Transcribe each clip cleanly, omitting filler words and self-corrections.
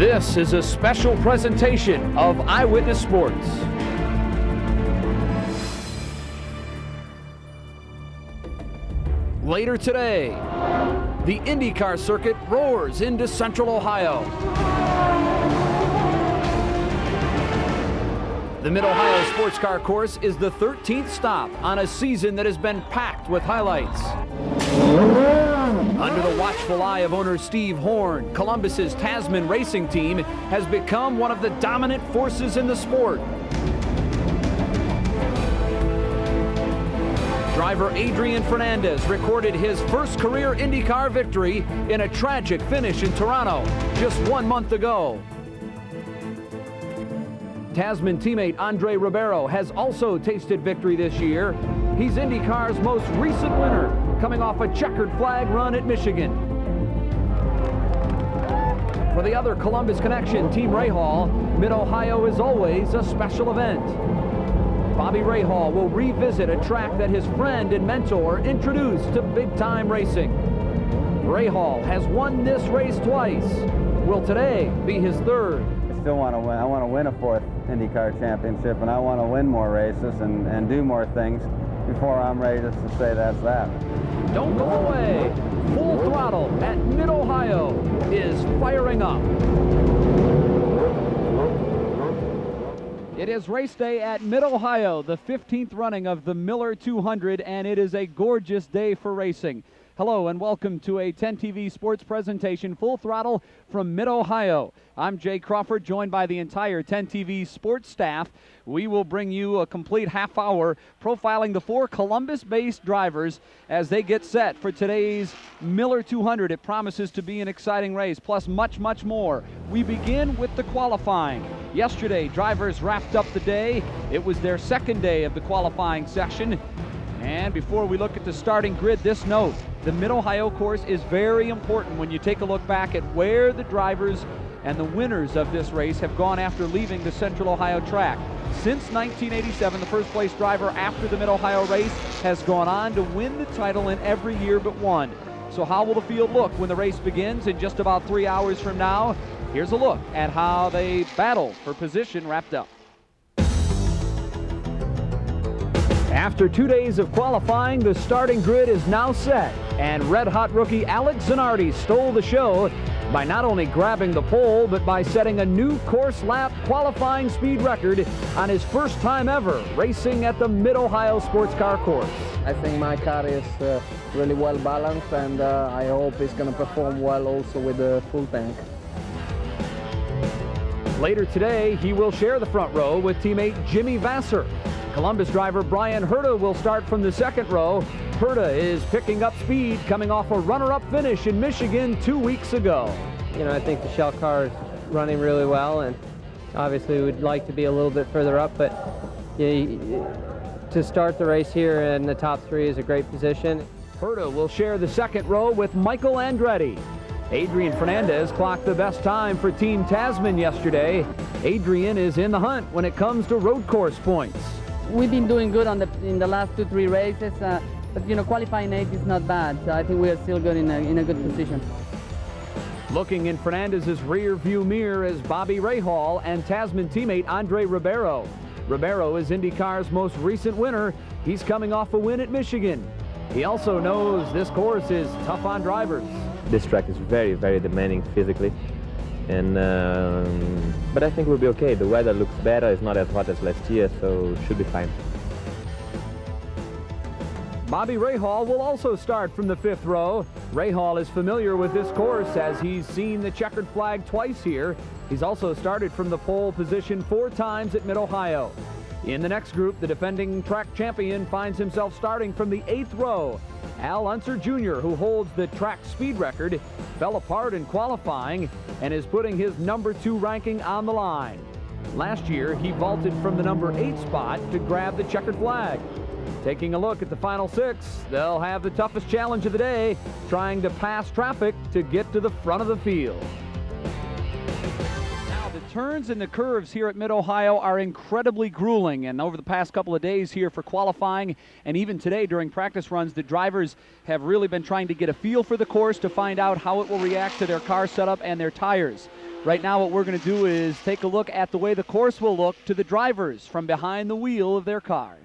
This is a special presentation of Eyewitness Sports. Later today, the IndyCar circuit roars into Central Ohio. The Mid-Ohio Sports Car Course is the 13th stop on a season that has been packed with highlights. Under the watchful eye of owner Steve Horn, Columbus's Tasman racing team has become one of the dominant forces in the sport. Driver Adrian Fernandez recorded his first career IndyCar victory in a tragic finish in Toronto just 1 month ago. Tasman teammate Andre Ribeiro has also tasted victory this year. He's IndyCar's most recent winner, coming off a checkered flag run at Michigan. For the other Columbus connection, Team Rahal, Mid-Ohio is always a special event. Bobby Rahal will revisit a track that his friend and mentor introduced to big-time racing. Rahal has won this race twice. Will today be his third? I still want to win. I want to win a fourth IndyCar championship, and I want to win more races and do more things before I'm ready just to say that's that. Don't go away. Full Throttle at Mid-Ohio is firing up. It is race day at Mid-Ohio, the 15th running of the Miller 200, and it is a gorgeous day for racing. Hello and welcome to a 10 TV sports presentation, Full Throttle from Mid-Ohio. I'm Jay Crawford, joined by the entire 10 TV sports staff. We will bring you a complete half hour profiling the 4 Columbus-based drivers as they get set for today's Miller 200. It promises to be an exciting race, plus much, much more. We begin with the qualifying. Yesterday, drivers wrapped up the day. It was their second day of the qualifying section. And before we look at the starting grid, this note: the Mid-Ohio course is very important when you take a look back at where the drivers and the winners of this race have gone after leaving the Central Ohio track. Since 1987, the first place driver after the Mid-Ohio race has gone on to win the title in every year but one. So how will the field look when the race begins in just about 3 hours from now? Here's a look at how they battle for position wrapped up. After 2 days of qualifying, the starting grid is now set, and red-hot rookie Alex Zanardi stole the show by not only grabbing the pole, but by setting a new course lap qualifying speed record on his first time ever racing at the Mid-Ohio Sports Car Course. I think my car is really well balanced, and I hope it's going to perform well also with the full tank. Later today, he will share the front row with teammate Jimmy Vasser. Columbus driver Brian Herta will start from the second row. Herta is picking up speed, coming off a runner-up finish in Michigan 2 weeks ago. You know, I think the Shell car is running really well, and obviously we'd like to be a little bit further up, but to start the race here in the top 3 is a great position. Herta will share the second row with Michael Andretti. Adrian Fernandez clocked the best time for Team Tasman yesterday. Adrian is in the hunt when it comes to road course points. We've been doing good in the last 2-3 races, but you know, qualifying 8 is not bad. So I think we are still good in a good position. Looking in Fernandez's rear view mirror is Bobby Rahal and Tasman teammate Andre Ribeiro. Ribeiro is IndyCar's most recent winner. He's coming off a win at Michigan. He also knows this course is tough on drivers. This track is very, very demanding physically. And but I think we'll be okay. The weather looks better. It's not as hot as last year, so should be fine. Bobby Rahal will also start from the 5th row. Rahal is familiar with this course as he's seen the checkered flag twice here. He's also started from the pole position 4 times at Mid-Ohio. In the next group, the defending track champion finds himself starting from the 8th row. Al Unser Jr., who holds the track speed record, fell apart in qualifying and is putting his number 2 ranking on the line. Last year, he vaulted from the number 8 spot to grab the checkered flag. Taking a look at the final 6, they'll have the toughest challenge of the day, trying to pass traffic to get to the front of the field. Turns and the curves here at Mid-Ohio are incredibly grueling, and over the past couple of days here for qualifying and even today during practice runs, the drivers have really been trying to get a feel for the course to find out how it will react to their car setup and their tires. Right now what we're going to do is take a look at the way the course will look to the drivers from behind the wheel of their cars.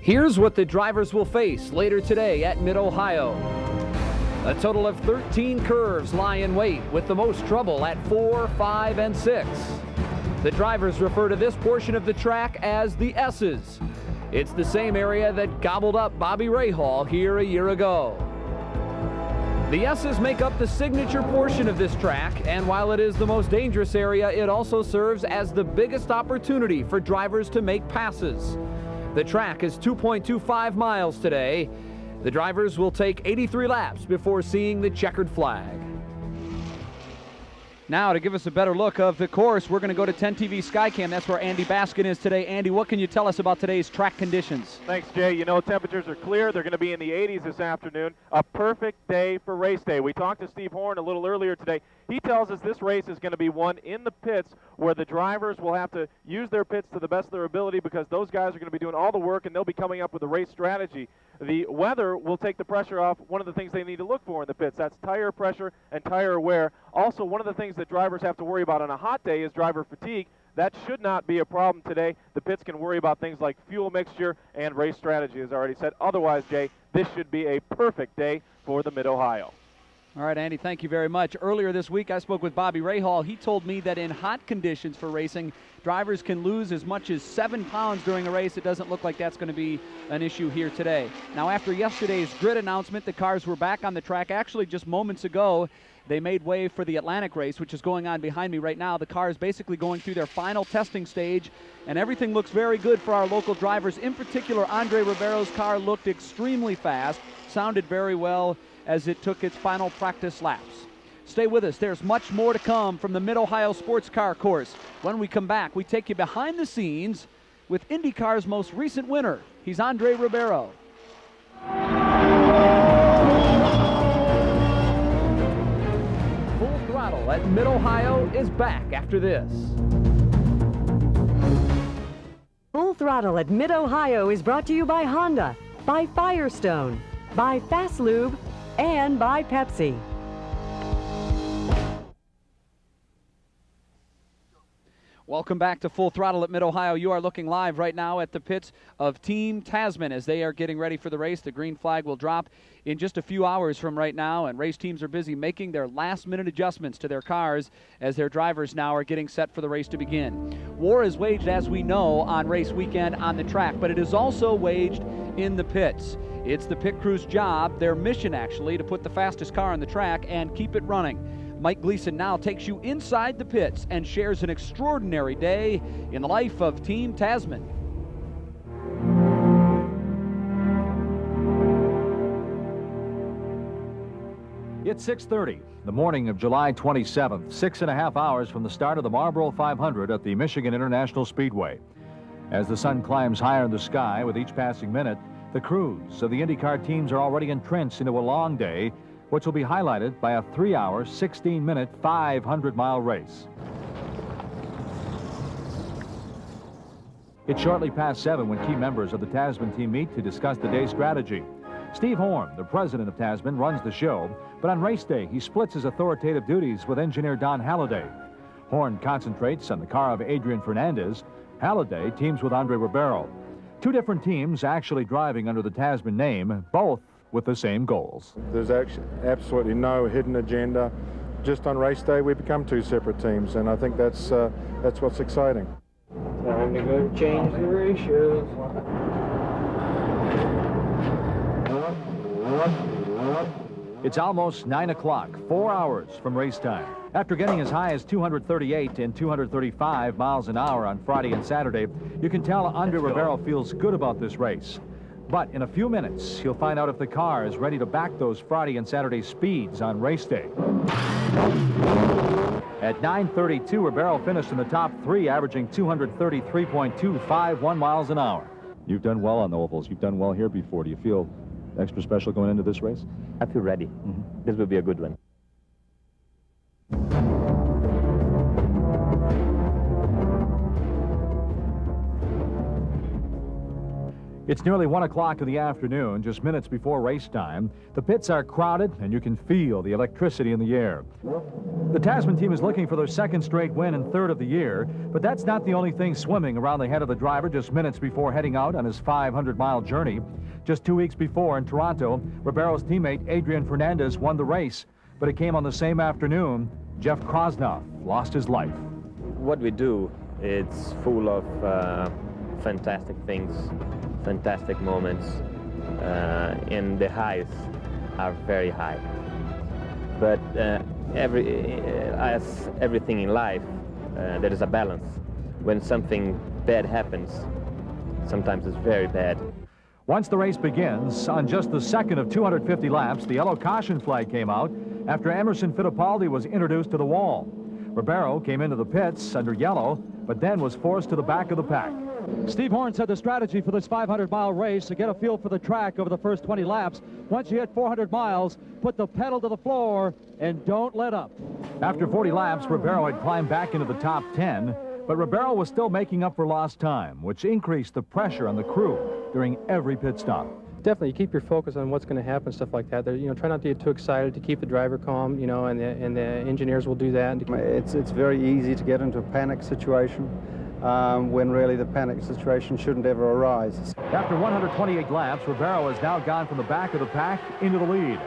Here's what the drivers will face later today at Mid-Ohio. A total of 13 curves lie in wait, with the most trouble at 4, 5, and 6. The drivers refer to this portion of the track as the S's. It's the same area that gobbled up Bobby Rahal here a year ago. The S's make up the signature portion of this track, and while it is the most dangerous area, it also serves as the biggest opportunity for drivers to make passes. The track is 2.25 miles today. The drivers will take 83 laps before seeing the checkered flag. Now, to give us a better look of the course, we're going to go to 10 TV Skycam. That's where Andy Baskin is today. Andy, what can you tell us about today's track conditions? Thanks, Jay. You know, temperatures are clear. They're going to be in the 80s this afternoon. A perfect day for race day. We talked to Steve Horn a little earlier today. He tells us this race is going to be one in the pits where the drivers will have to use their pits to the best of their ability because those guys are going to be doing all the work and they'll be coming up with a race strategy. The weather will take the pressure off one of the things they need to look for in the pits. That's tire pressure and tire wear. Also, one of the things that drivers have to worry about on a hot day is driver fatigue. That should not be a problem today. The pits can worry about things like fuel mixture and race strategy, as I already said. Otherwise, Jay, this should be a perfect day for the Mid-Ohio. All right, Andy, thank you very much. Earlier this week, I spoke with Bobby Rahal. He told me that in hot conditions for racing, drivers can lose as much as 7 pounds during a race. It doesn't look like that's going to be an issue here today. Now, after yesterday's grid announcement, the cars were back on the track. Actually, just moments ago, they made way for the Atlantic race, which is going on behind me right now. The car is basically going through their final testing stage, and everything looks very good for our local drivers. In particular, Andre Ribeiro's car looked extremely fast, sounded very well as it took its final practice laps. Stay with us. There's much more to come from the Mid-Ohio Sports Car Course. When we come back, we take you behind the scenes with IndyCar's most recent winner. He's Andre Ribeiro. Full Throttle at Mid-Ohio is back after this. Full Throttle at Mid-Ohio is brought to you by Honda, by Firestone, by Fast Lube, and by Pepsi. Welcome back to Full Throttle at Mid-Ohio. You are looking live right now at the pits of Team Tasman as they are getting ready for the race. The green flag will drop in just a few hours from right now, and race teams are busy making their last-minute adjustments to their cars as their drivers now are getting set for the race to begin. War is waged, as we know, on race weekend on the track, but it is also waged in the pits. It's the pit crew's job, their mission actually, to put the fastest car on the track and keep it running. Mike Gleason now takes you inside the pits and shares an extraordinary day in the life of Team Tasman. It's 6:30, the morning of July 27th, 6.5 hours from the start of the Marlboro 500 at the Michigan International Speedway. As the sun climbs higher in the sky with each passing minute, the crews of the IndyCar teams are already entrenched into a long day, which will be highlighted by a 3-hour, 16-minute, 500-mile race. It's shortly past 7 when key members of the Tasman team meet to discuss the day's strategy. Steve Horn, the president of Tasman, runs the show, but on race day, he splits his authoritative duties with engineer Don Halliday. Horn concentrates on the car of Adrian Fernandez. Halliday teams with Andre Ribeiro. Two different teams actually driving under the Tasman name, both with the same goals. There's actually absolutely no hidden agenda. Just on race day, we become two separate teams, and I think that's what's exciting. Time to go change the ratios. It's almost 9 o'clock, 4 hours from race time. After getting as high as 238 and 235 miles an hour on Friday and Saturday, you can tell Andre Ribeiro feels good about this race. But in a few minutes, he'll find out if the car is ready to back those Friday and Saturday speeds on race day. At 9:32, Ribeiro finished in the top 3, averaging 233.251 miles an hour. You've done well on the ovals. You've done well here before. Do you feel extra special going into this race? I feel ready. This will be a good one. It's nearly 1 o'clock in the afternoon, just minutes before race time. The pits are crowded, and you can feel the electricity in the air. The Tasman team is looking for their second straight win and third of the year, but that's not the only thing swimming around the head of the driver just minutes before heading out on his 500-mile journey. Just 2 weeks before in Toronto, Ribeiro's teammate Adrian Fernandez won the race, but it came on the same afternoon. Jeff Krosnoff lost his life. What we do, it's full of fantastic things, fantastic moments, and the highs are very high. But as everything in life, there is a balance. When something bad happens, sometimes it's very bad. Once the race begins, on just the second of 250 laps, the yellow caution flag came out after Emerson Fittipaldi was introduced to the wall. Ribeiro came into the pits under yellow, but then was forced to the back of the pack. Steve Horn said the strategy for this 500-mile race to get a feel for the track over the first 20 laps. Once you hit 400 miles, put the pedal to the floor and don't let up. After 40 laps, Ribeiro had climbed back into the top 10, but Ribeiro was still making up for lost time, which increased the pressure on the crew during every pit stop. Definitely, you keep your focus on what's going to happen, stuff like that. Try not to get too excited, to keep the driver calm, and the engineers will do that. It's very easy to get into a panic situation when really the panic situation shouldn't ever arise. After 128 laps, Ribeiro has now gone from the back of the pack into the lead.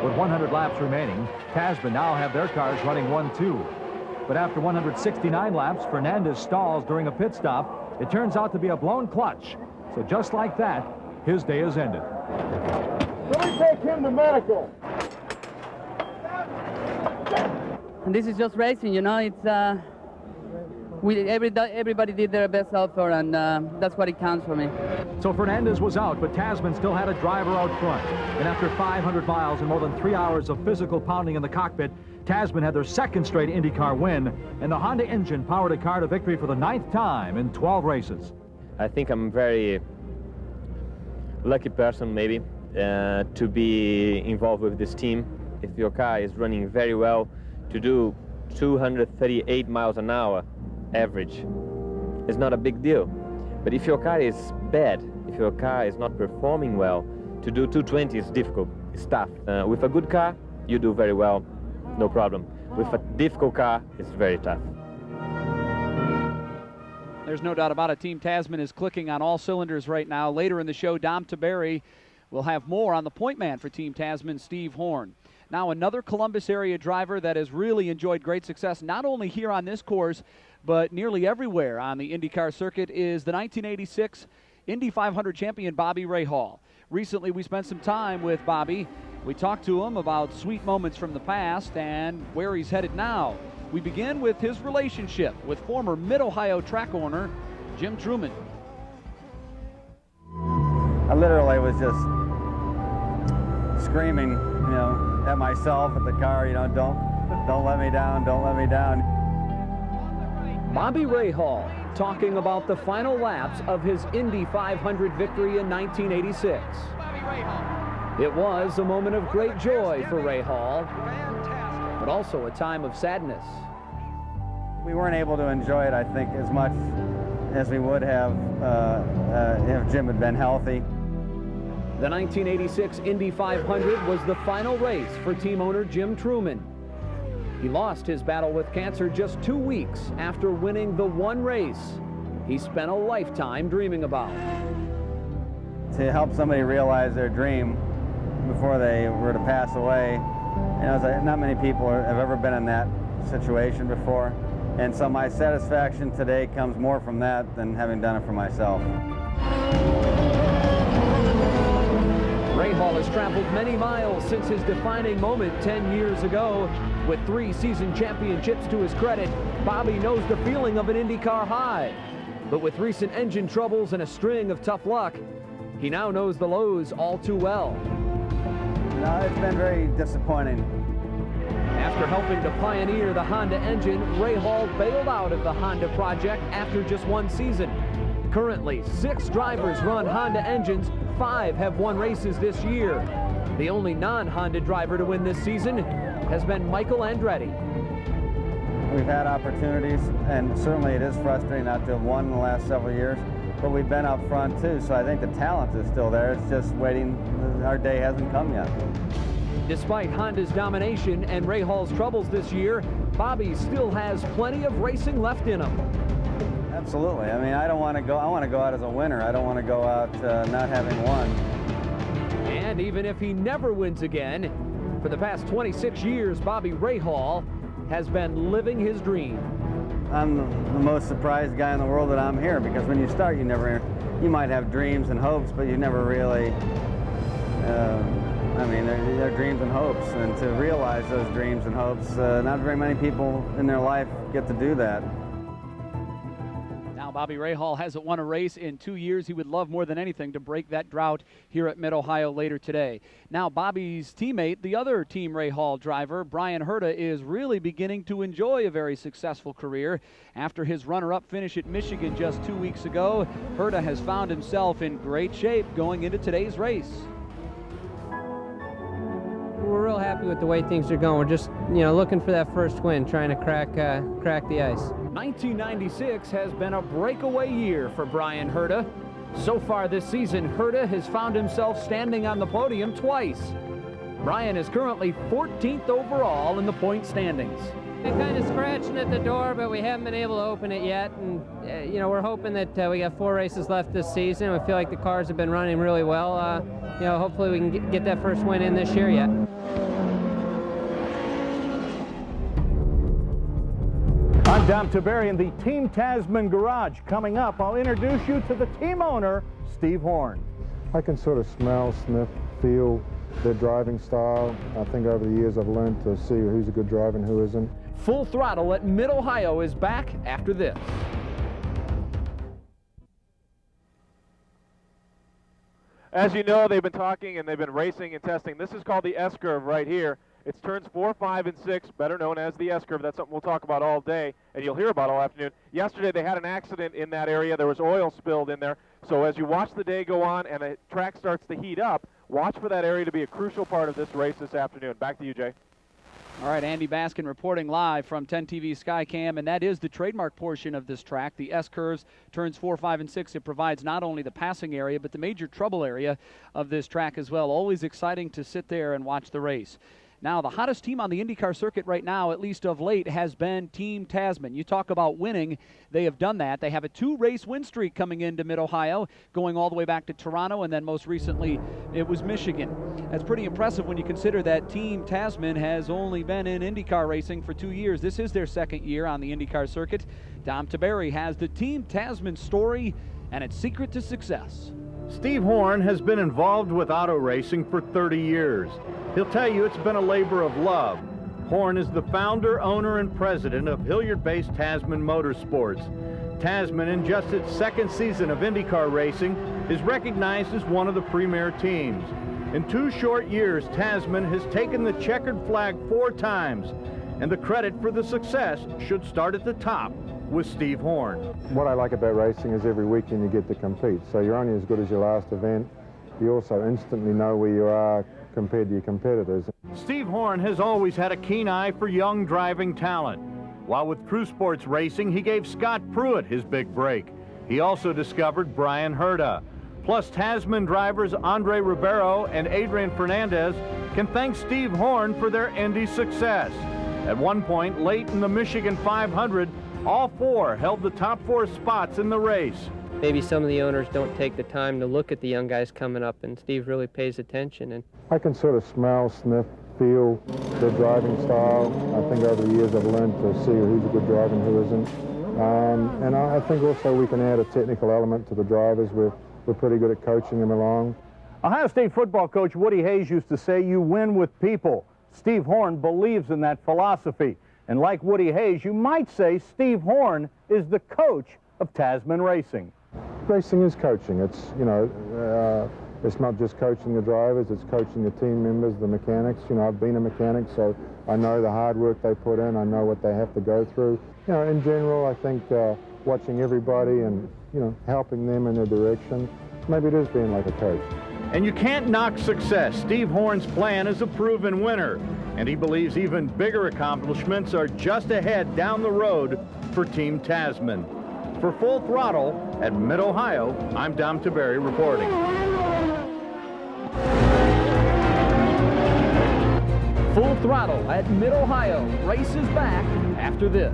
With 100 laps remaining, Tasman now have their cars running 1-2. But after 169 laps, Fernandez stalls during a pit stop. It turns out to be a blown clutch. So just like that, his day is ended. Let me take him to medical. And this is just racing, it's everybody did their best effort, and that's what it counts for me. So Fernandez was out, but Tasman still had a driver out front. And after 500 miles and more than 3 hours of physical pounding in the cockpit, Tasman had their second straight IndyCar win, and the Honda engine powered a car to victory for the 9th time in 12 races. I think I'm a very lucky person, maybe, to be involved with this team. If your car is running very well, to do 238 miles an hour average is not a big deal. But if your car is bad, if your car is not performing well, to do 220 is difficult, it's tough. With a good car, you do very well, no problem. With a difficult car, it's very tough. There's no doubt about it. Team Tasman is clicking on all cylinders right now. Later in the show, Dom Taberi will have more on the point man for Team Tasman, Steve Horn. Now, another Columbus area driver that has really enjoyed great success, not only here on this course, but nearly everywhere on the IndyCar circuit, is the 1986 Indy 500 champion Bobby Rahal. Recently, we spent some time with Bobby. We talked to him about sweet moments from the past and where he's headed now. We begin with his relationship with former Mid-Ohio track owner Jim Truman. I literally was just screaming, at myself, at the car, don't let me down, don't let me down. Bobby Rahal talking about the final laps of his Indy 500 victory in 1986. It was a moment of great joy for Rahal, but also a time of sadness. We weren't able to enjoy it, I think, as much as we would have if Jim had been healthy. The 1986 Indy 500 was the final race for team owner Jim Truman. He lost his battle with cancer just 2 weeks after winning the one race he spent a lifetime dreaming about. To help somebody realize their dream before they were to pass away, it's like not many people have ever been in that situation before. And so my satisfaction today comes more from that than having done it for myself. Rahal has traveled many miles since his defining moment 10 years ago. With 3 season championships to his credit, Bobby knows the feeling of an IndyCar high. But with recent engine troubles and a string of tough luck, he now knows the lows all too well. No, it's been very disappointing. After helping to pioneer the Honda engine, Rahal bailed out of the Honda project after just 1 season. Currently, 6 drivers run Honda engines, 5 have won races this year. The only non-Honda driver to win this season has been Michael Andretti. We've had opportunities, and certainly it is frustrating not to have won in the last several years, but we've been up front too, so I think the talent is still there. It's just waiting. Our day hasn't come yet. Despite Honda's domination and Rahall's troubles this year, Bobby still has plenty of racing left in him. Absolutely. I mean, I want to go out as a winner. I don't want to go out not having won. And even if he never wins again, for the past 26 years, Bobby Rahal has been living his dream. I'm the most surprised guy in the world that I'm here, because when you start, you might have dreams and hopes, but you never really, I mean, they're dreams and hopes, and to realize those dreams and hopes, not very many people in their life get to do that. Now, Bobby Rahal hasn't won a race in 2 years. He would love more than anything to break that drought here at Mid-Ohio later today. Now, Bobby's teammate, the other Team Rahal driver, Brian Herta, is really beginning to enjoy a very successful career. After his runner-up finish at Michigan just 2 weeks ago, Herta has found himself in great shape going into today's race. We're real happy with the way things are going. We're just, looking for that first win, trying to crack the ice. 1996 has been a breakaway year for Brian Herta. So far this season, Herta has found himself standing on the podium twice. Brian is currently 14th overall in the point standings. Been kind of scratching at the door, but we haven't been able to open it yet. And, we're hoping that we got 4 races left this season. We feel like the cars have been running really well. Hopefully we can get that first win in this year yet. I'm Dom Taberry in the Team Tasman garage. Coming up, I'll introduce you to the team owner, Steve Horn. I can sort of smell, sniff, feel their driving style. I think over the years I've learned to see who's a good driver and who isn't. Full Throttle at Mid-Ohio is back after this. As you know, they've been talking and they've been racing and testing. This is called the S-curve right here. It's turns 4, 5, and 6, better known as the S-curve. That's something we'll talk about all day, and you'll hear about all afternoon. Yesterday, they had an accident in that area. There was oil spilled in there. So as you watch the day go on and the track starts to heat up, watch for that area to be a crucial part of this race this afternoon. Back to you, Jay. All right, Andy Baskin reporting live from 10 TV Skycam, and that is the trademark portion of this track, the S-curves, turns 4, 5, and 6. It provides not only the passing area, but the major trouble area of this track as well. Always exciting to sit there and watch the race. Now, the hottest team on the IndyCar circuit right now, at least of late, has been Team Tasman. You talk about winning, they have done that. They have a 2-race win streak coming into Mid-Ohio, going all the way back to Toronto, and then most recently it was Michigan. That's pretty impressive when you consider that Team Tasman has only been in IndyCar racing for 2 years. This is their second year on the IndyCar circuit. Dom Taberry has the Team Tasman story and its secret to success. Steve Horn has been involved with auto racing for 30 years. He'll tell you it's been a labor of love. Horn is the founder, owner, and president of Hilliard-based Tasman Motorsports. Tasman, in just its second season of IndyCar racing, is recognized as one of the premier teams. In 2 short years, Tasman has taken the checkered flag 4 times, and the credit for the success should start at the top with Steve Horn. What I like about racing is every weekend you get to compete, so you're only as good as your last event. You also instantly know where you are compared to your competitors. Steve Horn has always had a keen eye for young driving talent. While with Crew Sports Racing, he gave Scott Pruitt his big break. He also discovered Brian Herta. Plus, Tasman drivers Andre Ribeiro and Adrian Fernandez can thank Steve Horn for their Indy success. At one point, late in the Michigan 500, all 4 held the top 4 spots in the race. Maybe some of the owners don't take the time to look at the young guys coming up, and Steve really pays attention. And I can sort of smell, sniff, feel their driving style. I think over the years I've learned to see who's a good driver and who isn't. And I think also we can add a technical element to the drivers. We're pretty good at coaching them along. Ohio State football coach Woody Hayes used to say, "You win with people." Steve Horn believes in that philosophy. And like Woody Hayes, you might say Steve Horn is the coach of Tasman racing. Racing is coaching. It's, it's not just coaching the drivers, it's coaching the team members, the mechanics. I've been a mechanic, so I know the hard work they put in. I know what they have to go through. In general, I think watching everybody and, helping them in their direction, maybe it is being like a coach. And you can't knock success. Steve Horn's plan is a proven winner, and he believes even bigger accomplishments are just ahead down the road for Team Tasman. For Full Throttle at Mid-Ohio, I'm Dom Taberry reporting. Full Throttle at Mid-Ohio races back after this.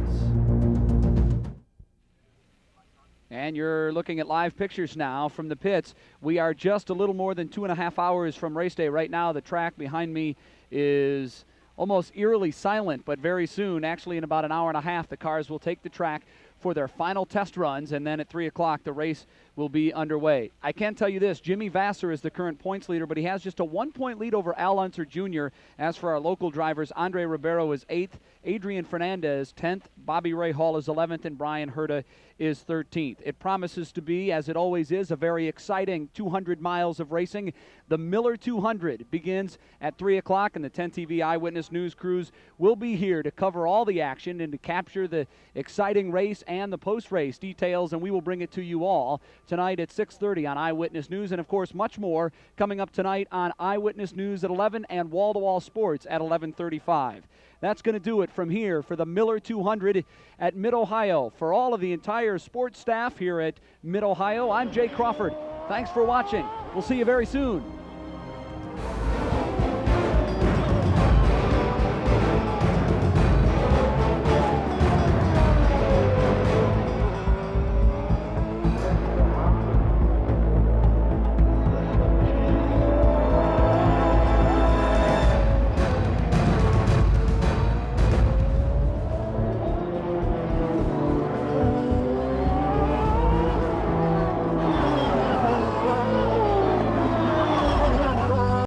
And you're looking at live pictures now from the pits. We are just a little more than 2.5 hours from race day. Right now, the track behind me is almost eerily silent, but very soon, actually in about an hour and a half, the cars will take the track for their final test runs, and then at 3 o'clock, the race will be underway. I can tell you this, Jimmy Vasser is the current points leader, but he has just a 1-point lead over Al Unser Jr. As for our local drivers, Andre Ribeiro is 8th, Adrian Fernandez 10th, Bobby Ray Hall is 11th, and Brian Herta is 13th. It promises to be, as it always is, a very exciting 200 miles of racing. The Miller 200 begins at 3 o'clock, and the 10 TV Eyewitness News crews will be here to cover all the action and to capture the exciting race and the post-race details, and we will bring it to you all tonight at 6:30 on Eyewitness News, and of course much more coming up tonight on Eyewitness News at 11 and Wall-to-Wall Sports at 11:35. That's going to do it from here for the Miller 200 at Mid-Ohio. For all of the entire sports staff here at Mid-Ohio, I'm Jay Crawford. Thanks for watching. We'll see you very soon.